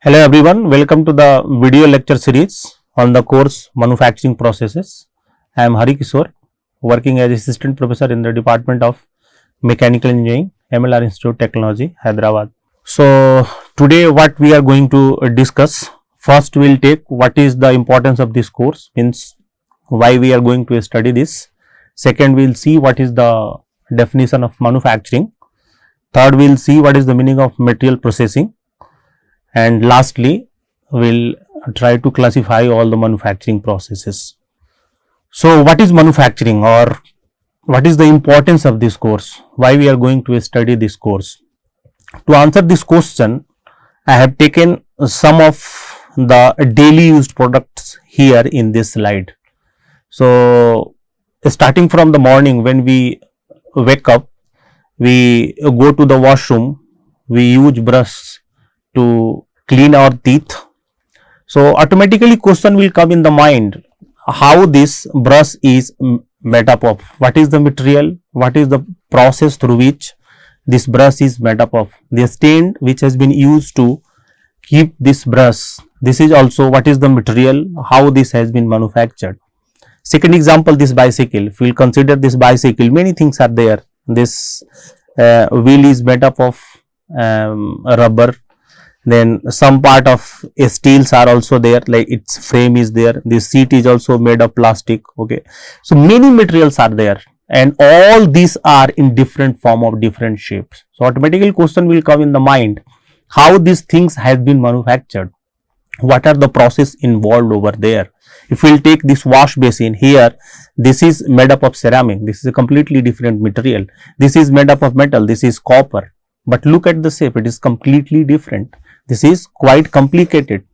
Hello everyone, welcome to the video lecture series on the course Manufacturing Processes. I am HariKishore, working as Assistant Professor in the Department of Mechanical Engineering, MLR Institute of Technology, Hyderabad. So, today what we are going to discuss, first we will take what is the importance of this course, means why we are going to study this. Second, we will see what is the definition of manufacturing. Third, we will see what is the meaning of material processing. And lastly, we will try to classify all the manufacturing processes. So, what is manufacturing, or what is the importance of this course? Why we are going to study this course? To answer this question, I have taken some of the daily used products here in this slide. So, starting from the morning when we wake up, we go to the washroom, we use brush to clean our teeth. So, automatically question will come in the mind, how this brush is made up of, what is the material, what is the process through which this brush is made up of, the stand which has been used to keep this brush, this is also what is the material, how this has been manufactured. Second example, this bicycle, if we will consider this bicycle, many things are there. This wheel is made up of rubber, then some part of steels are also there, like its frame is there, this seat is also made of plastic. Okay, so many materials are there and all these are in different form of different shapes. So, automatically question will come in the mind, how these things has been manufactured, what are the process involved over there. If we will take this wash basin here, this is made up of ceramic, this is a completely different material, this is made up of metal, this is copper, but look at the shape, it is completely different, this is quite complicated,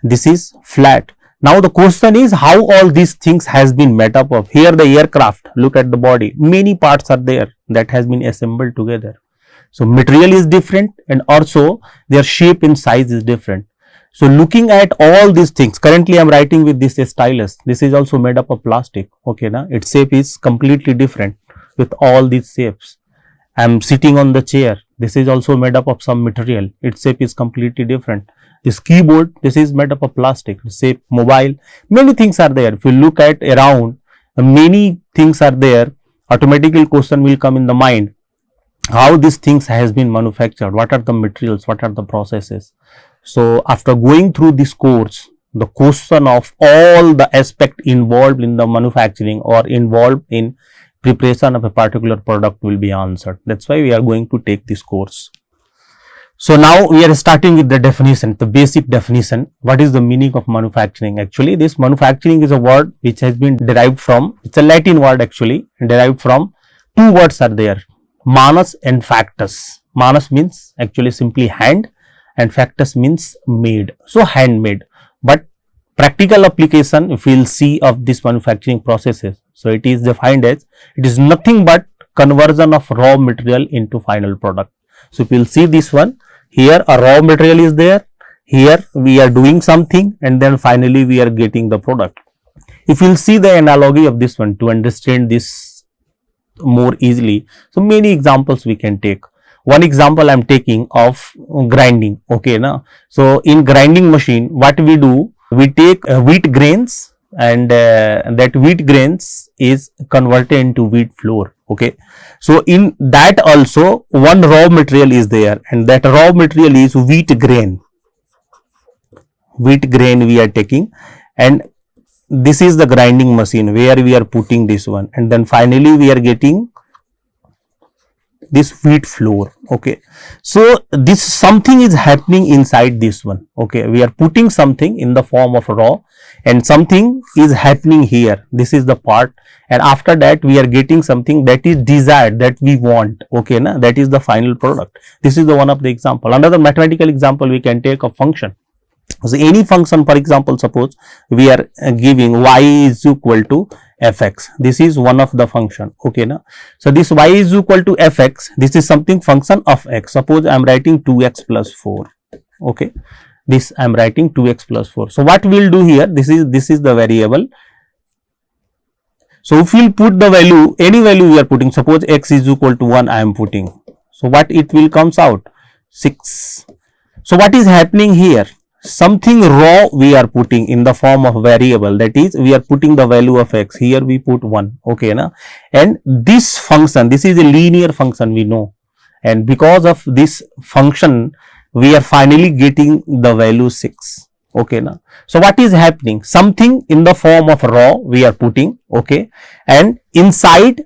this is flat. Now, the question is how all these things has been made up of. Here the aircraft, look at the body, many parts are there that has been assembled together. So, material is different and also their shape and size is different. So, looking at all these things, currently I am writing with this stylus, this is also made up of plastic, okay, na? Its shape is completely different with all these shapes. I am sitting on the chair, this is also made up of some material, its shape is completely different. This keyboard, this is made up of plastic, shape, mobile, many things are there. If you look at around, many things are there, automatically question will come in the mind, how these things has been manufactured, what are the materials, what are the processes. So, after going through this course, the question of all the aspect involved in the manufacturing or involved in preparation of a particular product will be answered. That is why we are going to take this course. So, now we are starting with the definition, the basic definition. What is the meaning of manufacturing? Actually, this manufacturing is a word which has been derived from, it is a Latin word actually, derived from two words are there, manus and factus. Manus means actually simply hand and factus means made, so handmade. But practical application, if we will see of this manufacturing processes, so it is defined as, it is nothing but conversion of raw material into final product. So, if we will see this one, here a raw material is there, here we are doing something and then finally we are getting the product. If we will see the analogy of this one to understand this more easily, so many examples we can take. One example I am taking of grinding, okay, na? So, in grinding machine, what we do, we take wheat grains and that wheat grains is converted into wheat flour, okay. So, in that also one raw material is there and that raw material is wheat grain we are taking, and this is the grinding machine where we are putting this one, and then finally we are getting this wheat flour, okay. So, this something is happening inside this one, okay, we are putting something in the form of raw and something is happening here, this is the part, and after that we are getting something that is desired, that we want, okay, na? That is the final product. This is the one of the example. Another mathematical example we can take a function. So, any function, for example, suppose we are giving y is equal to fx, this is one of the function, okay, na? So, this y is equal to fx, this is something function of x, suppose I am writing 2x plus 4, okay, this I am writing 2x plus 4. So, what we will do here, this is the variable. So, if we will put the value, any value we are putting, suppose x is equal to 1 I am putting, so what it will comes out 6. So what is happening here? Something raw we are putting in the form of variable, that is we are putting the value of x, here we put 1, okay na, and this function, this is a linear function we know, and because of this function we are finally getting the value 6, okay na. So what is happening? Something in the form of raw we are putting, okay, and inside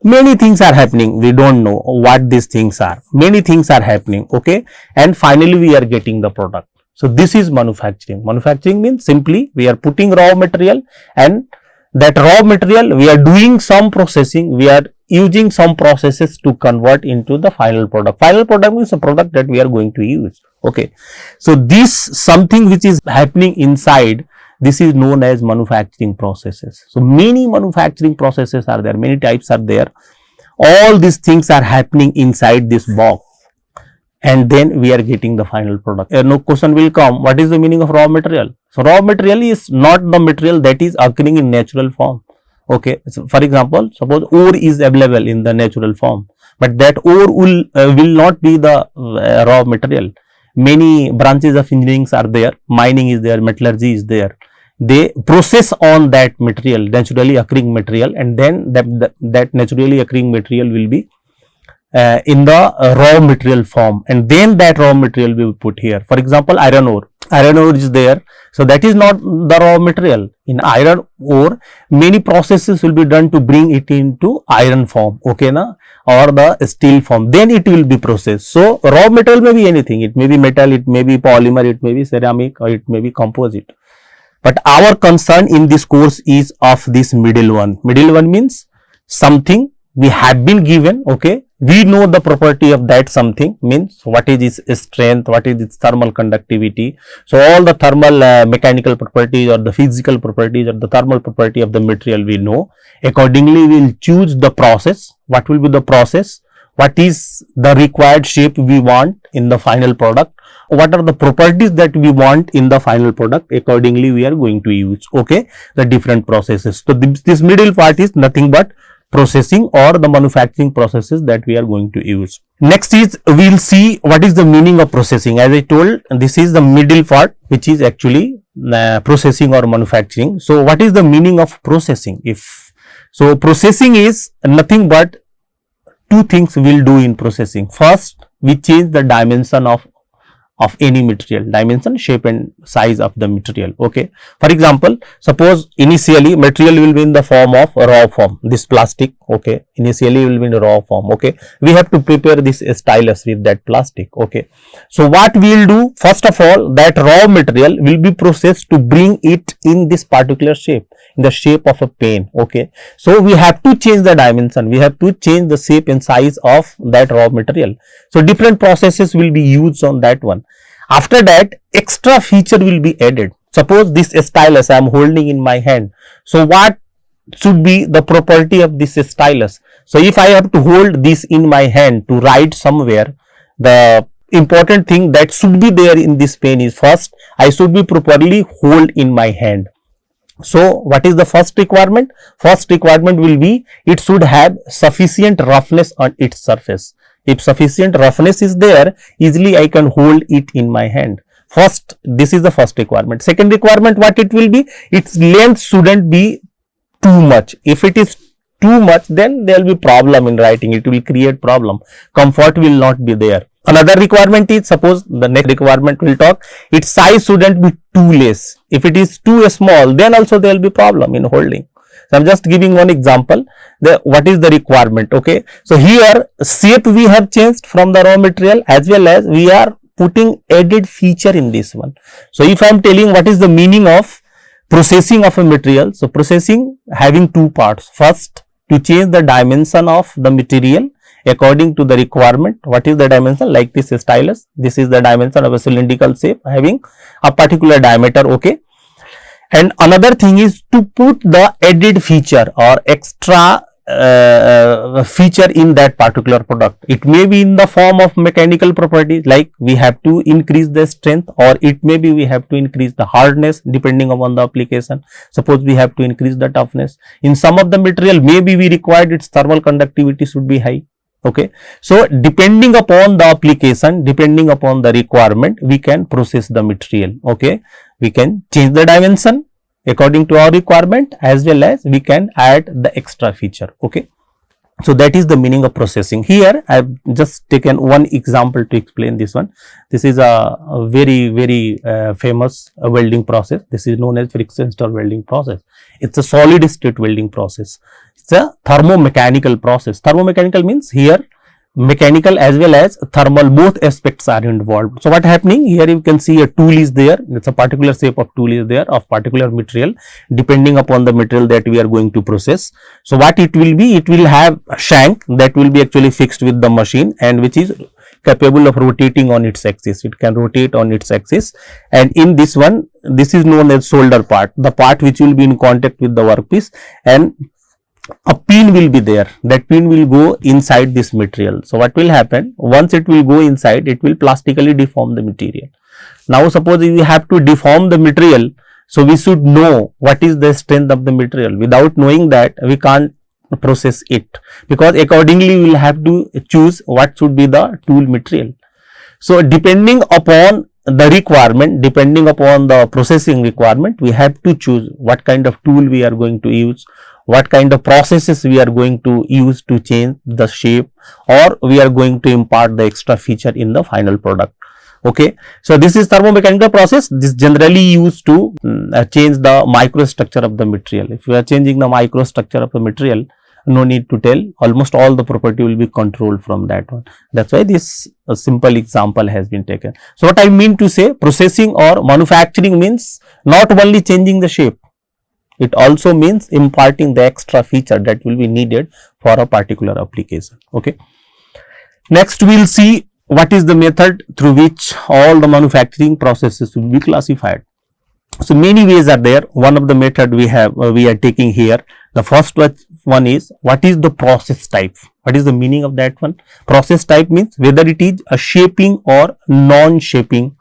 many things are happening, we don't know what these things are, many things are happening, okay, and finally we are getting the product. So this is manufacturing. Manufacturing means simply we are putting raw material, and that raw material we are doing some processing, we are using some processes to convert into the final product. Final product means a product that we are going to use, okay. So this something which is happening inside, this is known as manufacturing processes. So many manufacturing processes are there, many types are there, all these things are happening inside this box, and then we are getting the final product. No question will come, what is the meaning of raw material? So raw material is not the material that is occurring in natural form, okay. So for example, suppose ore is available in the natural form, but that ore will not be the raw material. Many branches of engineering are there, mining is there, metallurgy is there, they process on that material, naturally occurring material, and then that naturally occurring material will be in the raw material form, and then that raw material will be put here. For example, iron ore is there, so that is not the raw material. In iron ore, many processes will be done to bring it into iron form, okay na, or the steel form, then it will be processed. So raw material may be anything, it may be metal, it may be polymer, it may be ceramic, or it may be composite. But our concern in this course is of this middle one. Middle one means something we have been given, okay, we know the property of that something, means what is its strength, what is its thermal conductivity. So all the thermal mechanical properties or the physical properties or the thermal property of the material we know. Accordingly we will choose the process, what will be the process, what is the required shape we want in the final product, what are the properties that we want in the final product, accordingly we are going to use, okay, the different processes. So this middle part is nothing but processing or the manufacturing processes that we are going to use. Next is we will see what is the meaning of processing. As I told, this is the middle part which is actually processing or manufacturing. So what is the meaning of processing? So processing is nothing but two things we will do in processing. First, we change the dimension of any material, dimension, shape and size of the material, okay. For example, suppose initially material will be in the form of raw form, this plastic, okay, initially will be in raw form, okay. We have to prepare this stylus with that plastic, okay. So what we will do, first of all, that raw material will be processed to bring it in this particular shape, in the shape of a pen, okay. So we have to change the dimension, we have to change the shape and size of that raw material. So different processes will be used on that one. After that, extra feature will be added. Suppose this stylus I am holding in my hand. So what should be the property of this stylus? So if I have to hold this in my hand to write somewhere, the important thing that should be there in this pen is, first I should be properly hold in my hand. So what is the first requirement? First requirement will be it should have sufficient roughness on its surface. If sufficient roughness is there, easily I can hold it in my hand. First, this is the first requirement. Second requirement, what it will be? Its length shouldn't be too much. If it is too much, then there will be problem in writing. It will create problem. Comfort will not be there. Another requirement is, suppose the next requirement will talk, its size shouldn't be too less. If it is too small, then also there will be problem in holding. So I am just giving one example, what is the requirement, okay. So here shape we have changed from the raw material, as well as we are putting added feature in this one. So if I am telling what is the meaning of processing of a material, so processing having two parts. First, to change the dimension of the material according to the requirement. What is the dimension? Like this stylus, this is the dimension of a cylindrical shape having a particular diameter, okay. And another thing is to put the added feature or extra feature in that particular product. It may be in the form of mechanical properties, like we have to increase the strength, or it may be we have to increase the hardness depending upon the application. Suppose we have to increase the toughness. In some of the material, maybe we required its thermal conductivity should be high. Okay. So depending upon the application, depending upon the requirement, we can process the material. Okay. We can change the dimension according to our requirement, as well as we can add the extra feature. Okay. So that is the meaning of processing. Here I have just taken one example to explain this one. This is a very famous welding process. This is known as friction stir welding process. It's a solid state welding process. It's a thermomechanical process. Thermomechanical means here mechanical as well as thermal, both aspects are involved. So what happening here, you can see a tool is there. It's a particular shape of tool is there of particular material, depending upon the material that we are going to process. So what it will be, it will have a shank that will be actually fixed with the machine, and which is capable of rotating on its axis. It can rotate on its axis, and in this one, this is known as solder part, the part which will be in contact with the workpiece, and a pin will be there. That pin will go inside this material. So what will happen, once it will go inside, it will plastically deform the material. Now suppose we have to deform the material, so we should know what is the strength of the material. Without knowing that, we can't process it, because accordingly we will have to choose what should be the tool material. So depending upon the requirement, depending upon the processing requirement, we have to choose what kind of tool we are going to use, what kind of processes we are going to use to change the shape, or we are going to impart the extra feature in the final product. Okay. So this is thermomechanical process. This generally used to change the microstructure of the material. If we are changing the microstructure of the material, no need to tell, almost all the property will be controlled from that one. That's why this simple example has been taken. So what I mean to say, processing or manufacturing means not only changing the shape, it also means imparting the extra feature that will be needed for a particular application. Okay. Next we will see what is the method through which all the manufacturing processes will be classified. So many ways are there. One of the method we are taking here. The first one is, what is the process type? What is the meaning of that one? Process type means whether it is a shaping or non-shaping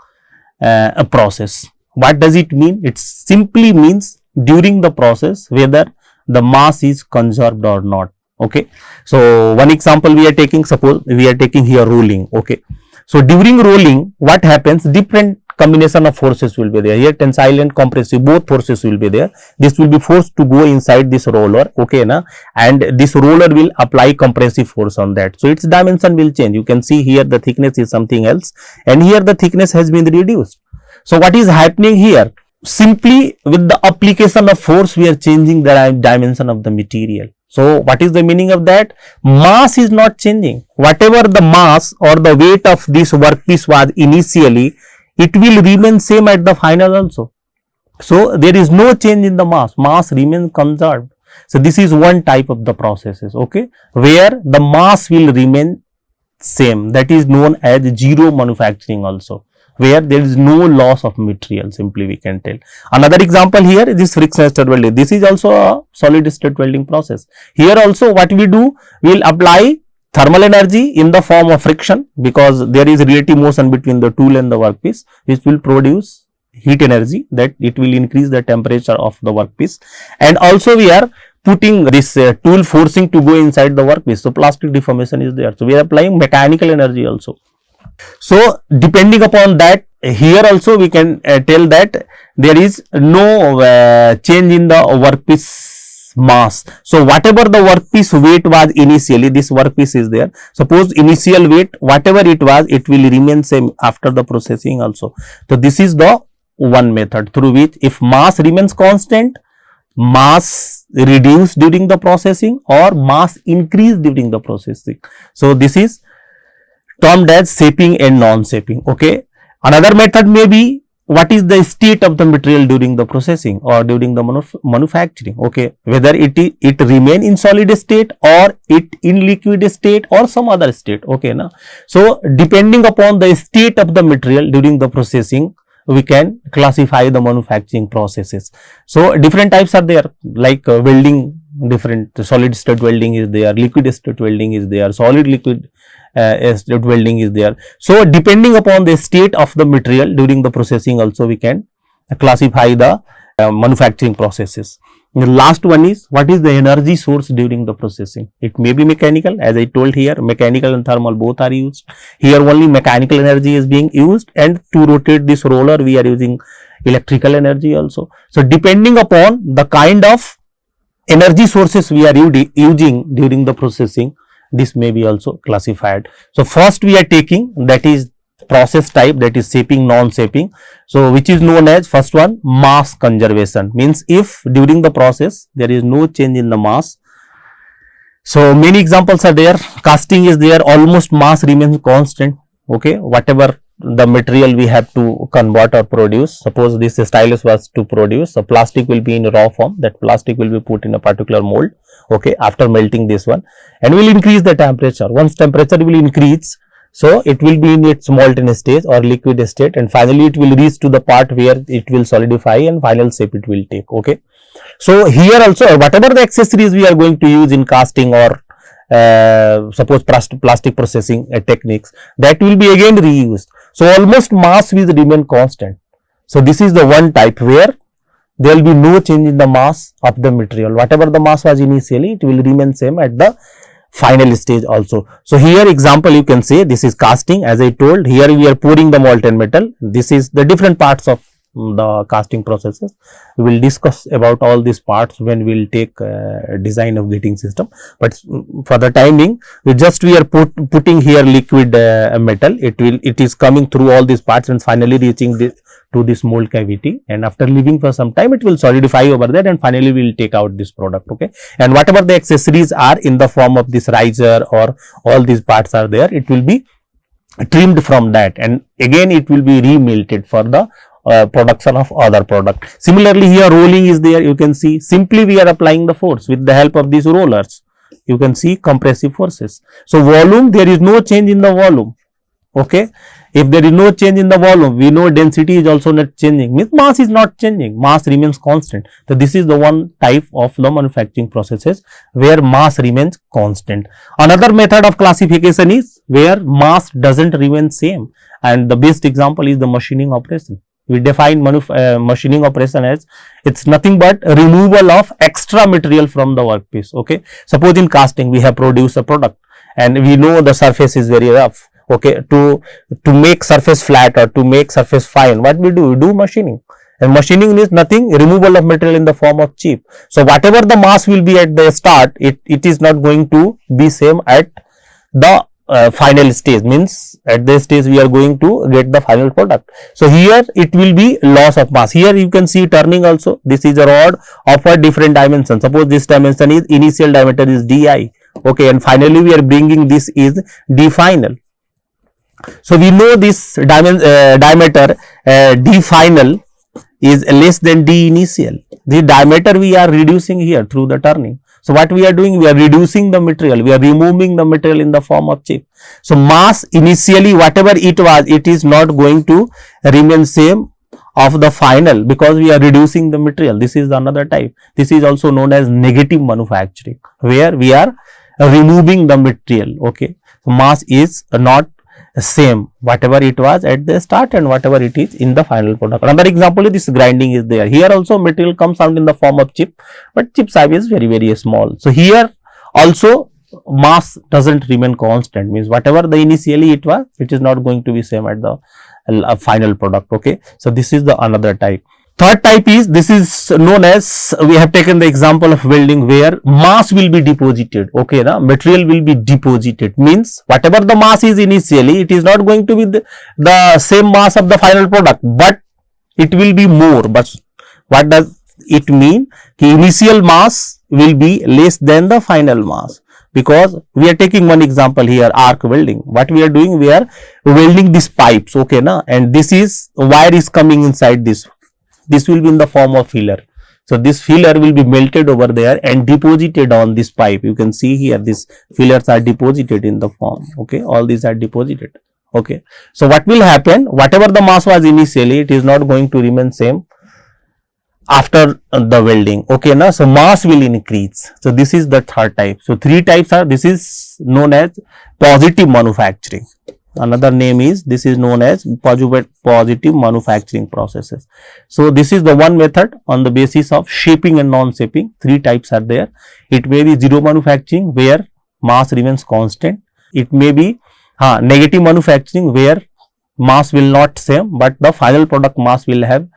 a process. What does it mean? It simply means during the process whether the mass is conserved or not. Okay. So one example we are taking, suppose we are taking here rolling. Okay. So during rolling, what happens? Different combination of forces will be there. Here tensile and compressive, both forces will be there. This will be forced to go inside this roller. Okay, na? And this roller will apply compressive force on that. So its dimension will change. You can see here the thickness is something else, and here the thickness has been reduced. So what is happening here? Simply with the application of force, we are changing the dimension of the material. So what is the meaning of that? Mass is not changing. Whatever the mass or the weight of this workpiece was initially, it will remain same at the final also. So there is no change in the mass. Mass remains conserved. So this is one type of the processes. Okay, where the mass will remain same. That is known as zero manufacturing also, where there is no loss of material, simply we can tell. Another example here is this friction stir welding. This is also a solid state welding process. Here also what we do, we will apply thermal energy in the form of friction, because there is relative motion between the tool and the workpiece, which will produce heat energy, that it will increase the temperature of the workpiece. And also we are putting this tool forcing to go inside the workpiece. So plastic deformation is there. So we are applying mechanical energy also. So depending upon that, here also we can tell that there is no change in the workpiece mass. So whatever the workpiece weight was initially, this workpiece is there. Suppose initial weight, whatever it was, it will remain same after the processing also. So this is the one method through which, if mass remains constant, mass reduced during the processing, or mass increased during the processing. So this is termed as shaping and non-shaping. Okay. Another method may be, what is the state of the material during the processing or during the manufacturing. Okay, whether it remain in solid state, or it in liquid state, or some other state. Okay, na? So depending upon the state of the material during the processing, we can classify the manufacturing processes. So different types are there, like welding, different solid state welding is there, liquid state welding is there, solid liquid state welding is there. So depending upon the state of the material during the processing also, we can classify the manufacturing processes. The last one is, what is the energy source during the processing? It may be mechanical, as I told here, mechanical and thermal both are used. Here only mechanical energy is being used, and to rotate this roller we are using electrical energy also. So depending upon the kind of energy sources we are using during the processing, this may be also classified. So first we are taking, that is process type, that is shaping, non-shaping. So which is known as, first one, mass conservation, means if during the process there is no change in the mass. So many examples are there. Casting is there, almost mass remains constant. Okay, whatever the material we have to convert or produce, suppose this stylus was to produce, so plastic will be in raw form, that plastic will be put in a particular mold, okay, after melting this one, and will increase the temperature. Once temperature will increase, so it will be in its molten stage or liquid state, and finally it will reach to the part where it will solidify and final shape it will take. Okay, so here also whatever the accessories we are going to use in casting or suppose plastic processing techniques, that will be again reused. So almost mass will remain constant. So this is the one type where there will be no change in the mass of the material. Whatever the mass was initially, it will remain same at the final stage also. So here example you can say, this is casting, as I told, here we are pouring the molten metal. This is the different parts of the casting processes. We will discuss about all these parts when we will take design of gating system, but for the time being we are putting here liquid metal. It is coming through all these parts and finally reaching to this mold cavity, and after leaving for some time it will solidify over there, and finally we will take out this product. Okay, and whatever the accessories are in the form of this riser or all these parts are there, it will be trimmed from that, and again it will be remelted for the production of other product. Similarly here rolling is there, you can see simply we are applying the force with the help of these rollers. You can see compressive forces. So volume, there is no change in the volume. Okay, if there is no change in the volume, we know density is also not changing, means mass is not changing, mass remains constant. So this is the one type of the manufacturing processes where mass remains constant. Another method of classification is where mass doesn't remain same, and the best example is the machining operation. We define machining operation as, it's nothing but removal of extra material from the workpiece. Okay, suppose in casting we have produced a product and we know the surface is very rough. Okay, to make surface flat or to make surface fine, what we do? We do machining, and machining is nothing, removal of material in the form of chip. So whatever the mass will be at the start, it is not going to be same at the final stage, means at this stage we are going to get the final product. So here it will be loss of mass. Here you can see turning also, this is a rod of a different dimension. Suppose this dimension is, initial diameter is di, okay, and finally we are bringing this is d final. So we know this diameter d final is less than d initial. The diameter we are reducing here through the turning. So what we are doing? We are reducing the material, we are removing the material in the form of chip. So mass initially whatever it was, it is not going to remain same of the final, because we are reducing the material. This is another type. This is also known as negative manufacturing, where we are removing the material. Okay, so mass is not same whatever it was at the start and whatever it is in the final product. Another example is this grinding is there. Here also material comes out in the form of chip, but chip size is very, very small. So here also mass doesn't remain constant, means whatever the initially it was, it is not going to be same at the final product. Okay, so this is the another type. Third type is, this is known as, we have taken the example of welding where mass will be deposited. Okay, now material will be deposited, means whatever the mass is initially, it is not going to be the same mass of the final product, but it will be more. But what does it mean? The initial mass will be less than the final mass, because we are taking one example here, arc welding. What we are doing? We are welding these pipes. Okay, na, and this is wire is coming inside this. This will be in the form of filler. So this filler will be melted over there and deposited on this pipe. You can see here these fillers are deposited in the form. Okay, all these are deposited. Okay, so what will happen? Whatever the mass was initially, it is not going to remain same after the welding. Okay, now so mass will increase. So this is the third type. So three types are, this is known as positive manufacturing. Another name is, this is known as positive manufacturing processes. So this is the one method on the basis of shaping and non-shaping. Three types are there. It may be zero manufacturing where mass remains constant. It may be negative manufacturing where mass will not same, but the final product mass will have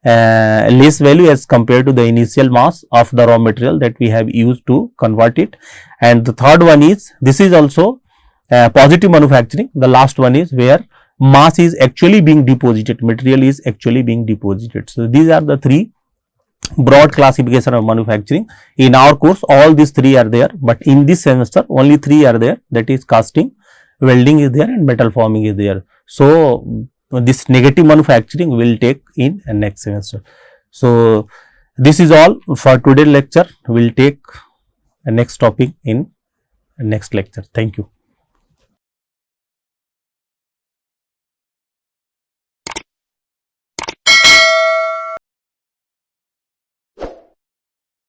less value as compared to the initial mass of the raw material that we have used to convert it. And the third one is, this is also positive manufacturing. The last one is where mass is actually being deposited, material is actually being deposited. So these are the three broad classification of manufacturing. In our course all these three are there, but in this semester only three are there, that is casting, welding is there, and metal forming is there. So this negative manufacturing will take in next semester. So this is all for today's lecture. We will take next topic in next lecture. Thank you.